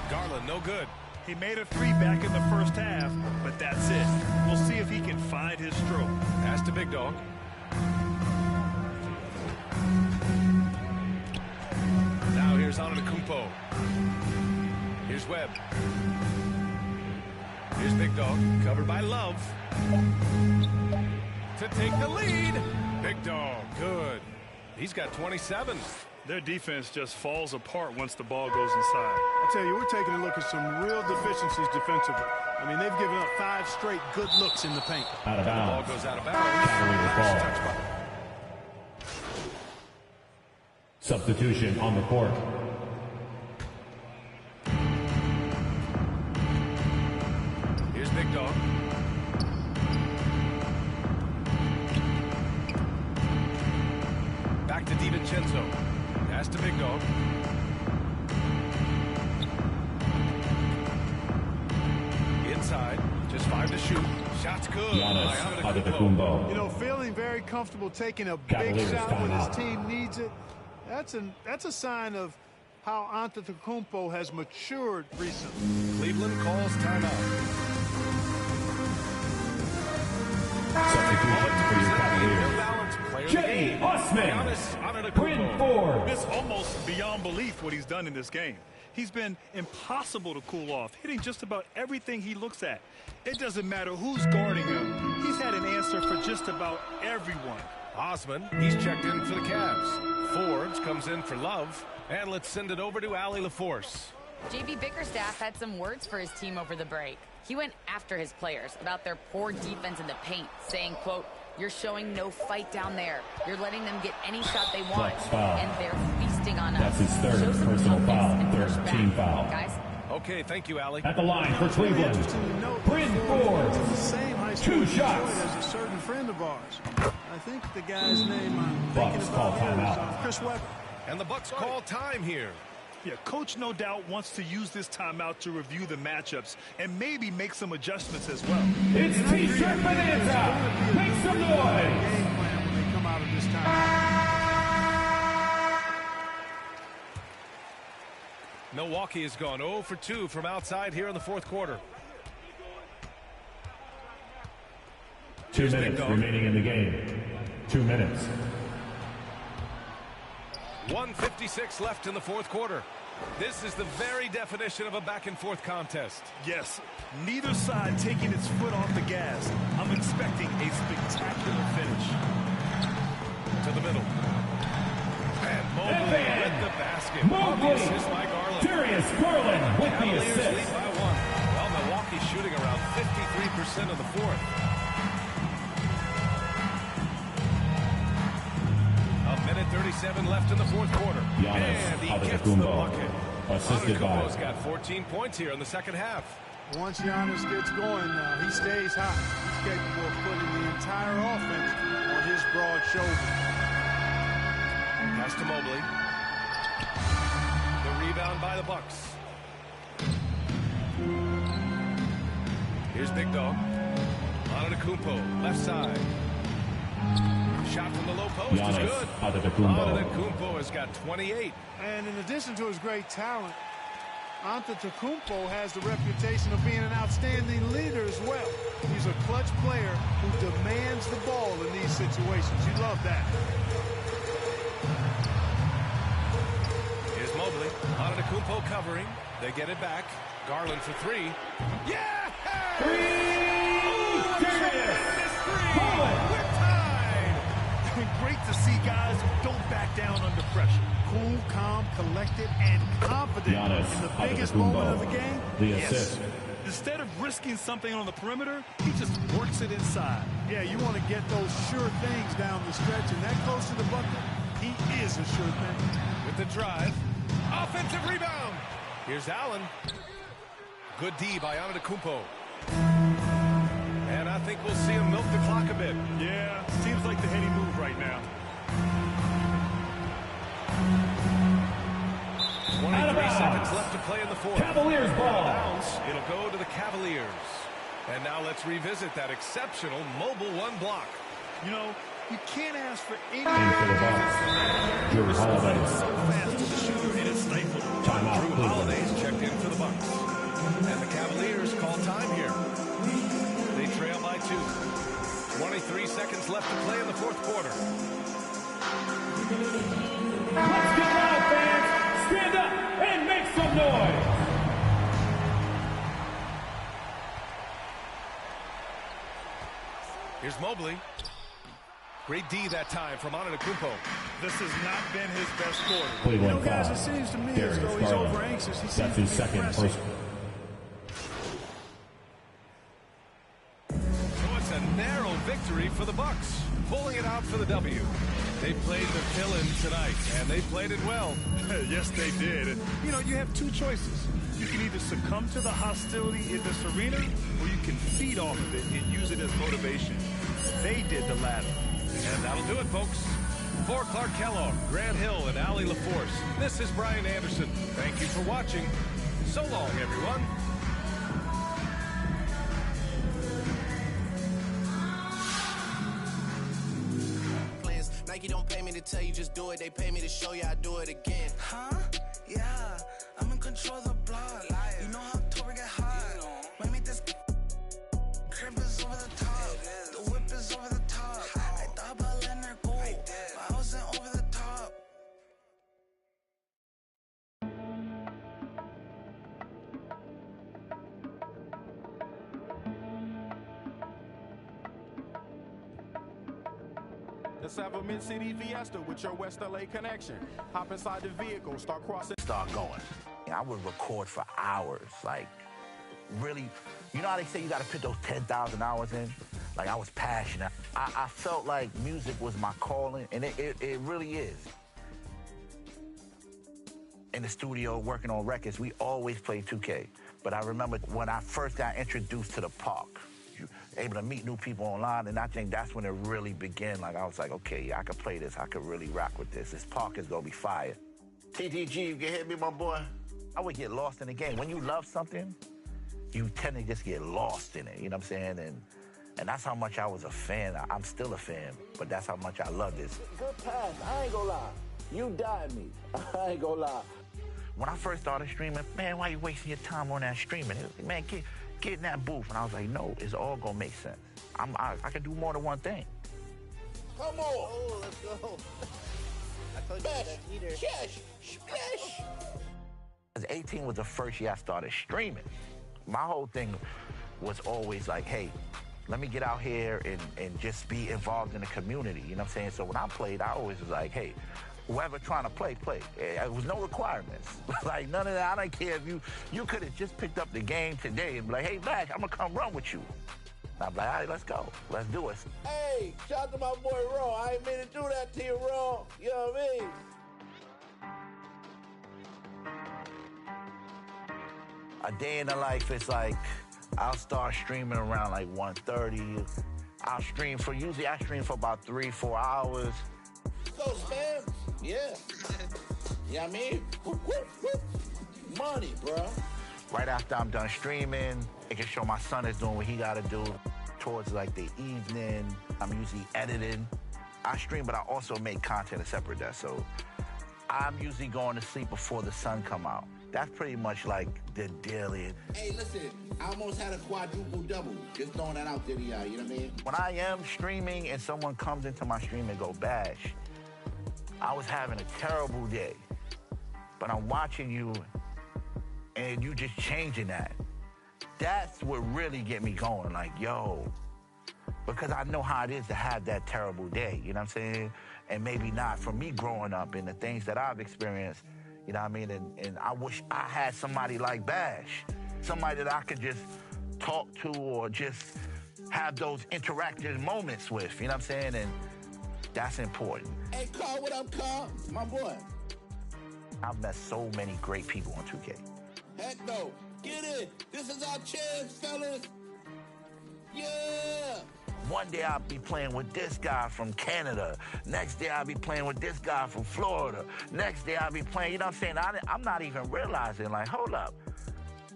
Garland, no good. He made a 3 back in the first half, but that's it. We'll see if he can find his stroke. Pass to Big Dog. Now here's Antetokounmpo. Here's Webb. Here's Big Dog, covered by Love. To take the lead. Big Dog, good. He's got 27. Their defense just falls apart once the ball goes inside. I tell you, we're taking a look at some real deficiencies defensively. I mean, they've given up 5 straight good looks in the paint. Out of bounds. The ball goes out of bounds. Substitution on the court. Here's Big Dog. Back to DiVincenzo. Pass to Big Dog. Inside. Just 5 to shoot. Shot's good. Giannis Antetokounmpo. You know, feeling very comfortable taking a Cavaliers big shot when his timeout. team needs it. That's a sign of how Antetokounmpo has matured recently. Cleveland calls timeout. Substitution for your Cavaliers. Jay Osman. Bryn Forbes. It's almost beyond belief what he's done in this game. He's been impossible to cool off, hitting just about everything he looks at. It doesn't matter who's guarding him. He's had an answer for just about everyone. Osman, he's checked in for the Cavs. Forbes comes in for Love. And let's send it over to Allie LaForce. JB Bickerstaff had some words for his team over the break. He went after his players about their poor defense in the paint, saying, quote, "You're showing no fight down there. You're letting them get any shot they want, and they're feasting on us." That's his third Show some personal toughness foul, and push third back, team foul. guys. Okay, thank you, Allie. At the line for Cleveland, Bryn Forbes. The same high school 2 shots. as a certain friend of ours. I think the guy's name I'm Bucks thinking call about here timeout. is Chris Webber. And the Bucks call time here. Yeah, Coach no doubt wants to use this timeout to review the matchups and maybe make some adjustments as well. It's T-shirt Bonanza. Make some noise. Game plan when they come out of this time. Milwaukee has gone 0 for 2 from outside here in the fourth quarter. 2 minutes remaining in the game. 2 minutes. 1:56 left in the fourth quarter. This is the very definition of a back-and-forth contest. Yes, neither side taking its foot off the gas. I'm expecting a spectacular finish. To the middle. And Mobley with the basket. Mobley. Assist by Garland. Darius Garland with the Cavaliers assist. lead by 1. Well, Milwaukee's shooting around 53% of the fourth. A minute 37 left in the fourth quarter. Giannis And he gets the Antetokounmpo. bucket. Assisted by. Antetokounmpo's got 14 points here in the second half. Once Giannis gets going, he stays hot. He's capable of putting the entire offense on his broad shoulder. Pass to Mobley. The rebound by the Bucks. Here's Big Dog. Antetokounmpo, left side. Shot from the low post Giannis is good. Antetokounmpo. Antetokounmpo has got 28. And in addition to his great talent, Antetokounmpo has the reputation of being an outstanding leader as well. He's a clutch player who demands the ball in these situations. You love that. Here's Mobley. Antetokounmpo covering. They get it back. Garland for 3. Yeah! Three! Darius! We're tied! great to see guys who don't back down under pressure. Cool, calm, collected, and confident Giannis in the biggest moment of the game. The assist. Instead of risking something on the perimeter, he just works it inside. Yeah, you want to get those sure things down the stretch, and that close to the bucket, he is a sure thing. With the drive, offensive rebound. Here's Allen. Good D by Antetokounmpo. And I think we'll see him milk the clock a bit. Yeah, seems like the heady move right now. 23 seconds left to play in the fourth. Cavaliers ball. Bounce. It'll go to the Cavaliers. And now let's revisit that exceptional mobile one block. You know, you can't ask for any For the Bucks, Drew Holiday. so fast to the shooter, and it's stifled. Timeout, Drew Cleveland. Holiday's checked in for the Bucks. And the Cavaliers call time here. They trail by 2. 23 seconds left to play in the fourth quarter. Let's get loud, fans. Stand up and make some noise. Here's Mobley. Great D that time from Antetokounmpo. This has not been his best quarter. Cleveland guys, foul. it seems to me Darius as though he's Garland. over anxious. He That's seems his to be second pressing. first. So it's a narrow victory for the Bucks, pulling it out for the W. They played the villain tonight, and they played it well. Yes, they did. You know, you have two choices. You can either succumb to the hostility in this arena, or you can feed off of it and use it as motivation. They did the latter. And that'll do it, folks. For Clark Kellogg, Grant Hill, and Allie LaForce, this is Brian Anderson. Thank you for watching. So long, everyone. Nike don't pay me to tell you just do it. They pay me to show you I do it again. Huh? Yeah, I'm in control of the block. You know how October get hot. Maybe this crib is over the top. The whip is over the top. I thought about letting her go, but I wasn't over the top. Let's have a Mid-City Fiesta with your West LA connection. Hop inside the vehicle, start crossing. Start going. I would record for hours, like really, you know how they say you got to put those 10,000 hours in? Like I was passionate. I felt like music was my calling, and it really is. In the studio working on records, we always played 2K. But I remember when I first got introduced to the park, able to meet new people online, and I think that's when it really began. Like I was like, okay, yeah, I could play this. I could really rock with this. This park is gonna be fire. TTG, you can hit me, my boy. I would get lost in the game. When you love something, you tend to just get lost in it. You know what I'm saying? And that's how much I was a fan. I'm still a fan, but that's how much I love this. Good pass. I ain't gonna lie. You died me. I ain't gonna lie. When I first started streaming, man, why you wasting your time on that streaming? Man, get in that booth. And I was like, no, it's all gonna make sense. I can do more than one thing. Come on. Oh, let's go. I told you that heater. Splash. 18 was the first year I started streaming. My whole thing was always like, hey, let me get out here and just be involved in the community. You know what I'm saying? So when I played, I always was like, hey, whoever trying to play. It was no requirements. Like, none of that. I don't care if you could have just picked up the game today and be like, hey, Black, I'm going to come run with you. And I'm like, all right, let's go. Let's do it. Hey, shout out to my boy, Raw. I ain't mean to do that to you, Raw. You know what I mean? A day in the life is like, I'll start streaming around like 1:30. I'll stream for, usually I stream for about 3-4 hours. Go, Spam. Yeah. You know what I mean? Money, bro. Right after I'm done streaming, making sure my son is doing what he got to do. Towards like the evening, I'm usually editing. I stream, but I also make content a separate desk. So I'm usually going to sleep before the sun come out. That's pretty much like the daily. Hey, listen, I almost had a quadruple double. Just throwing that out there, you know what I mean? When I am streaming and someone comes into my stream and go bash, I was having a terrible day, but I'm watching you and you just changing that. That's what really get me going. Like, yo, because I know how it is to have that terrible day, you know what I'm saying? And maybe not for me growing up and the things that I've experienced, you know what I mean? And I wish I had somebody like Bash, somebody that I could just talk to or just have those interactive moments with, you know what I'm saying? And that's important. Hey, Carl, what up, Carl? My boy. I've met so many great people on 2K. Heck no. Get it. This is our chance, fellas. Yeah. One day I'll be playing with this guy from Canada. Next day I'll be playing with this guy from Florida. Next day I'll be playing, you know what I'm saying? I'm not even realizing, like, hold up.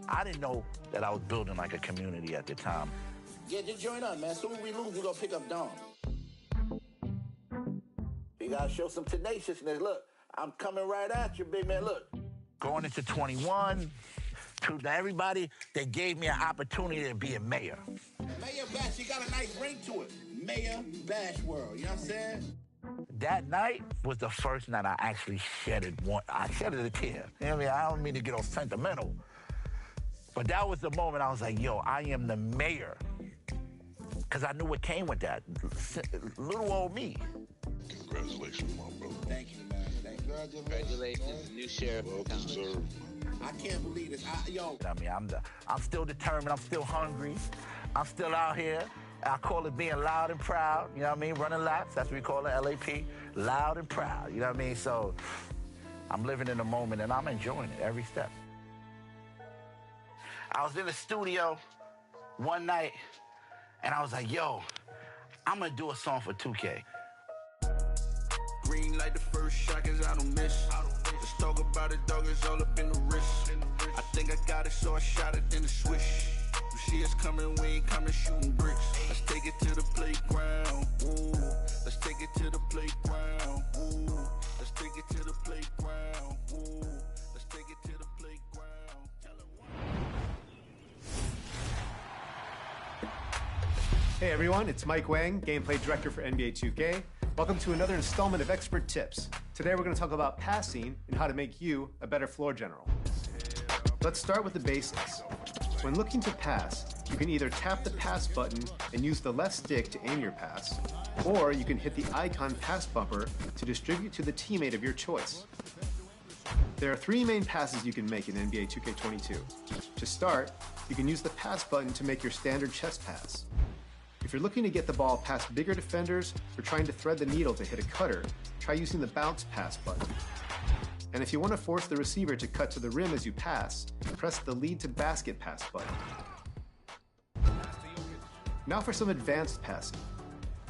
I didn't know that I was building like a community at the time. Yeah, just join on, man. Soon as we lose, we're going to pick up Dawn. You got to show some tenaciousness. Look, I'm coming right at you, big man. Look. Going into 21, to everybody, they gave me an opportunity to be a mayor. Mayor Bash, you got a nice ring to it. Mayor Bash World, you know what I'm saying? That night was the first night I actually shedded a tear. You know what I mean? I don't mean to get all sentimental. But that was the moment I was like, yo, I am the mayor. Because I knew what came with that. Little old me. Congratulations, my brother. Thank you, man. Thank you. Congratulations, new sheriff. Well deserved. I can't believe this. I mean, I'm still determined. I'm still hungry. I'm still out here. I call it being loud and proud. You know what I mean? Running laps. That's what we call it, LAP. Loud and proud. You know what I mean? So I'm living in the moment, and I'm enjoying it every step. I was in the studio one night, and I was like, yo, I'm going to do a song for 2K. Green like the first shot, cause I don't miss. Let's talk about it, dog, it's all up in the wrist. I think I got it, so I shot it, then the swish. You see us coming, we ain't coming shooting bricks. Let's take it to the playground, ooh. Let's take it to the playground, ooh. Let's take it to the playground, ooh. Let's take it to the playground. Hey everyone, it's Mike Wang, Gameplay Director for NBA 2K. Welcome to another installment of Expert Tips. Today we're going to talk about passing and how to make you a better floor general. Let's start with the basics. When looking to pass, you can either tap the pass button and use the left stick to aim your pass, or you can hit the icon pass bumper to distribute to the teammate of your choice. There are three main passes you can make in NBA 2K22. To start, you can use the pass button to make your standard chest pass. If you're looking to get the ball past bigger defenders or trying to thread the needle to hit a cutter, try using the bounce pass button. And if you want to force the receiver to cut to the rim as you pass, press the lead to basket pass button. Now for some advanced passing.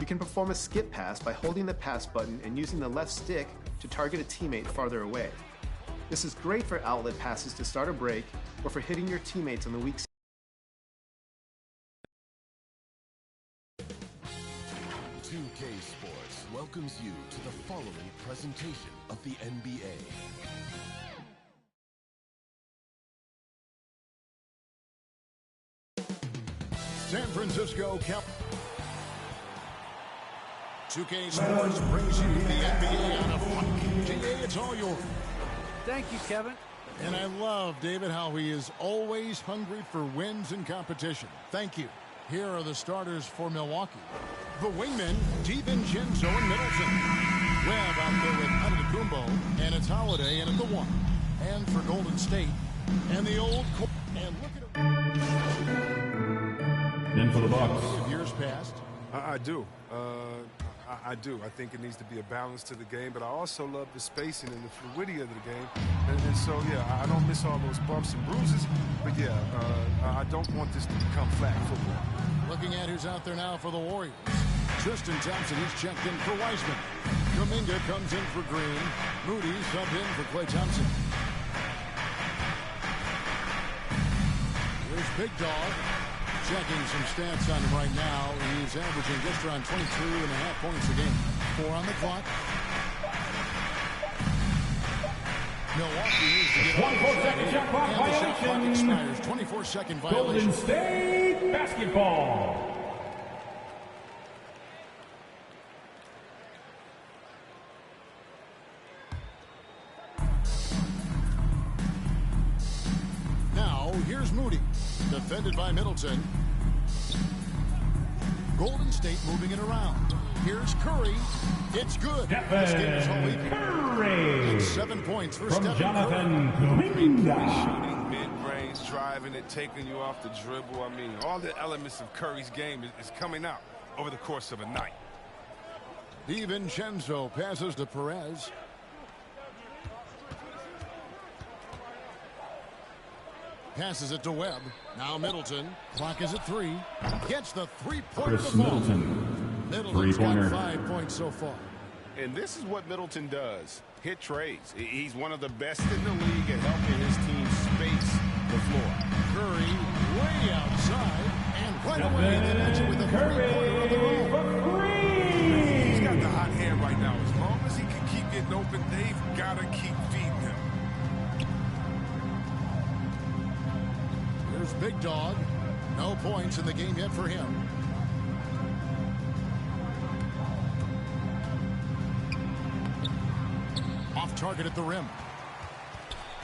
You can perform a skip pass by holding the pass button and using the left stick to target a teammate farther away. This is great for outlet passes to start a break or for hitting your teammates on the weak side. 2K Sports welcomes you to the following presentation of the NBA. San Francisco, 2K Sports brings you the NBA on a funk. GA, it's all yours. Thank you, Kevin. And I love, David, how he is always hungry for wins and competition. Thank you. Here are the starters for Milwaukee. The wingmen, DiVincenzo and Middleton. Webb out there with Antetokounmpo, and it's Holiday in at the 1. And for Golden State, and the old... And look at it. In for the Bucks. Years past. I do. I do. I think it needs to be a balance to the game, but I also love the spacing and the fluidity of the game. And so, yeah, I don't miss all those bumps and bruises, but, yeah, I don't want this to become flag football. Looking at who's out there now for the Warriors. Tristan Thompson, he's checked in for Wiseman. Kuminga comes in for Green. Moody subbed in for Klay Thompson. Here's Big Dog. Checking some stats on him right now. He's averaging just around 22.5 points a game. 4 on the clock. Milwaukee needs to get 24-second shot clock and the shot clock violation. expires. 24-second violation. Golden State basketball. Now, here's Moody. Defended by Middleton. Golden State moving it around. Here's Curry. It's good. This game is all equal. Curry. It's 7 points for From Stephen Jonathan Curry. Shooting, mid-range, driving it, taking you off the dribble. I mean, all the elements of Curry's game is coming out over the course of a night. DiVincenzo passes to Perez. Passes it to Webb. Now Middleton. Clock is at 3. Gets the three-pointer. Chris Middleton. Middleton's Three-pointer. got 5 points so far. And this is what Middleton does. Hit trades. He's one of the best in the league at helping his team space the floor. Curry way outside. And right away they match it with a three-pointer of their own. He's got the hot hand right now. As long as he can keep getting open, they've got to keep feeding him. Here's Big Dog. No points in the game yet for him. Off target at the rim.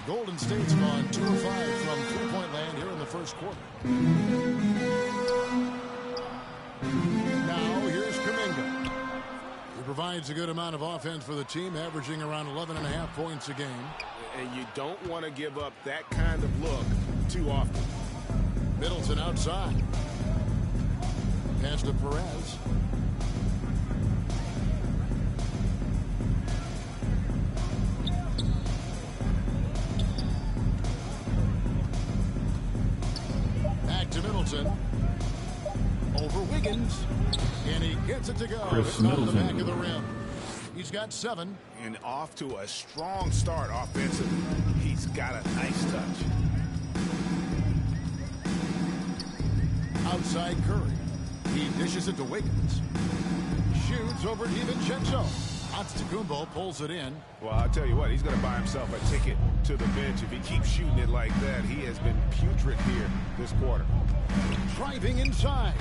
Golden State's gone 2 of 5 from three-point land here in the first quarter. Now here's Kuminga. He provides a good amount of offense for the team, averaging around 11.5 points a game. And you don't want to give up that kind of look too often. Middleton outside. Pass to Perez. Back to Middleton. Over Wiggins. And he gets it to go. Chris It's on the Middleton. back of the rim. He's got 7. And off to a strong start offensively. He's got a nice touch. Outside Curry. He dishes it to Wiggins. Shoots over DiVincenzo. Antetokounmpo pulls it in. Well, I'll tell you what, he's going to buy himself a ticket to the bench. If he keeps shooting it like that, he has been putrid here this quarter. Driving inside.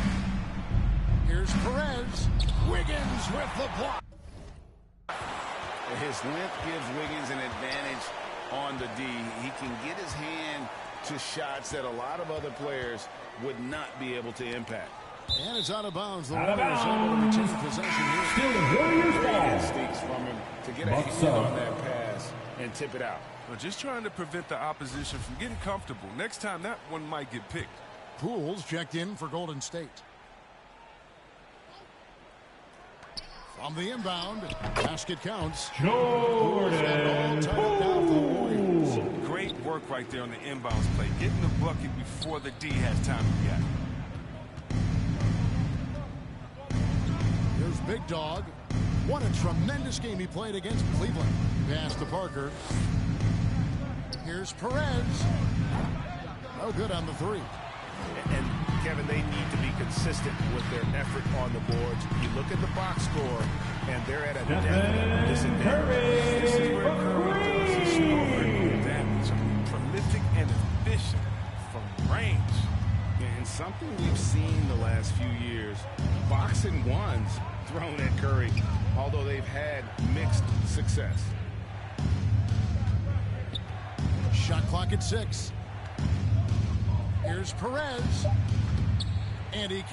Here's Perez. Wiggins with the block. His length gives Wiggins an advantage on the D. He can get his hand to shots that a lot of other players would not be able to impact. And it's out of bounds. The Out of Warriors able to retain possession here. Still Warriors Great ball. instincts from him to get a Bucks hand up. on that pass and tip it out. Well, just trying to prevent the opposition from getting comfortable. Next time, that one might get picked. Pools checked in for Golden State. From the inbound, basket counts. Jordan Poole. Great work right there on the inbounds play. Getting the bucket before the D has time to react. Here's Big Dog. What a tremendous game he played against Cleveland. Pass to Parker. Here's Perez. No good on the 3. And Kevin, they need to be consistent with their effort on the boards. You look at the box score, and they're at a definite disadvantage. This is where Curry does his scoring damage. Prolific and efficient from range. And something we've seen the last few years, boxing ones thrown at Curry, although they've had mixed success. Shot clock at 6. Here's Perez. And he